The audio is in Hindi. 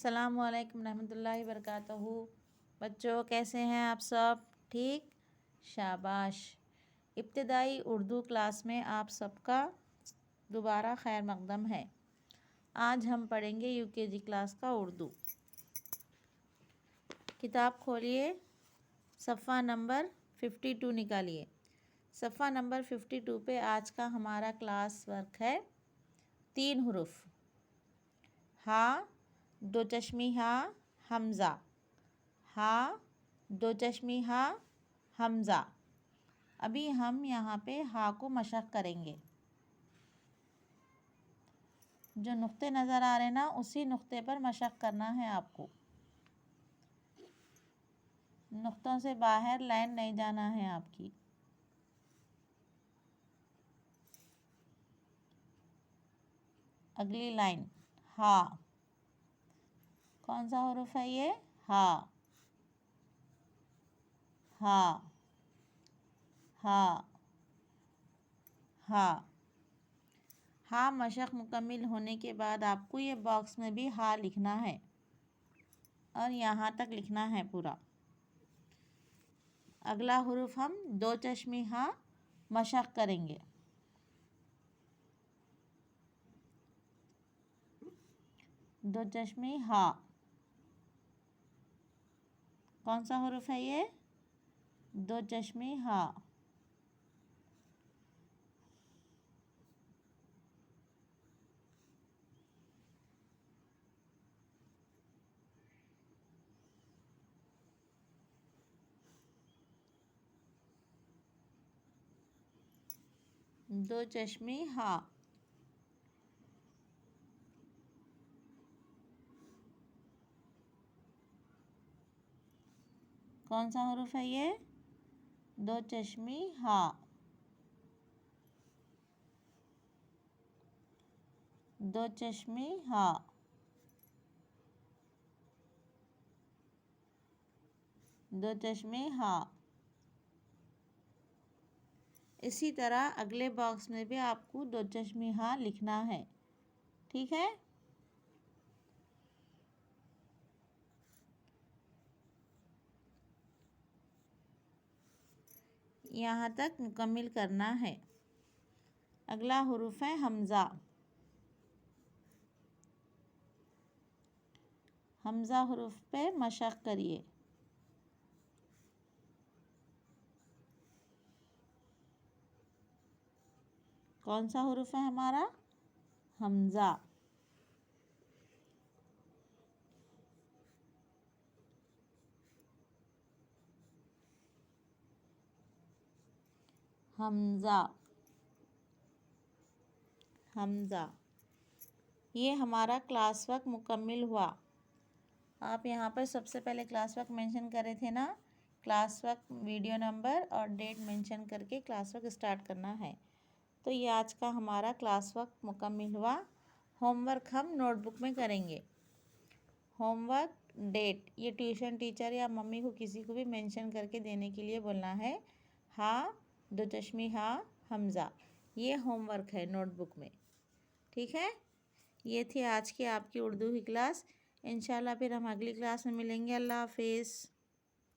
अस्सलामुअलैकुम रहमतुल्लाहि वबरकातुहू। बच्चों कैसे हैं आप सब? ठीक, शाबाश। इब्तिदाई उर्दू क्लास में आप सबका दोबारा खैर मकदम है। आज हम पढ़ेंगे यूकेजी क्लास का उर्दू। किताब खोलिए, सफ़ा नंबर 52 निकालिए। सफ़ा नंबर 52 पे आज का हमारा क्लास वर्क है 3 हुरूफ। हा, दो चश्मी हा, हमज़ा। हा, दो चश्मी हा, हमज़ा। अभी हम यहाँ पे हा को मशक करेंगे। जो नुक्ते नज़र आ रहे हैं ना, उसी नुक्ते पर मशक करना है आपको। नुक्तों से बाहर लाइन नहीं जाना है आपकी। अगली लाइन हा। कौन सा हुरूफ है ये? हा। हा, हा, हा। हा मशक मुकम्मिल होने के बाद आपको ये बॉक्स में भी हा लिखना है और यहाँ तक लिखना है पूरा। अगला हुरूफ हम दो चश्मी हा मशक करेंगे। दो चश्मी हा। कौन सा हुरूफ है ये? दो चश्मी हा। दो चश्मी हा। कौन सा हुरूफ है ये? दो चश्मी हा। दो चश्मी हा। दो चश्मे हा। इसी तरह अगले बॉक्स में भी आपको दो चश्मी हा लिखना है। ठीक है? यहाँ तक मुकम्मिल करना है। अगला हुरूफ है हमज़ा। हमज़ा हुरूफ पे मशक करिए। कौन सा हुरूफ है हमारा? हमज़ा। हमज़ा, हमज़ा। ये हमारा क्लास वर्क मुकम्मिल हुआ। आप यहाँ पर सबसे पहले क्लास वर्क मेंशन कर रहे थे ना, क्लास वर्क वीडियो नंबर और डेट मेंशन करके क्लास वर्क स्टार्ट करना है। तो ये आज का हमारा क्लास वर्क मुकम्मिल हुआ। होमवर्क हम नोटबुक में करेंगे। होमवर्क डेट ये ट्यूशन टीचर या मम्मी को किसी को भी मेंशन करके देने के लिए बोलना है। हा, दो चश्मी हा, हमज़ा। ये होमवर्क है नोटबुक में। ठीक है? ये थी आज की आपकी उर्दू की क्लास। इंशाल्लाह फिर हम अगली क्लास में मिलेंगे। अल्लाह हाफिज़।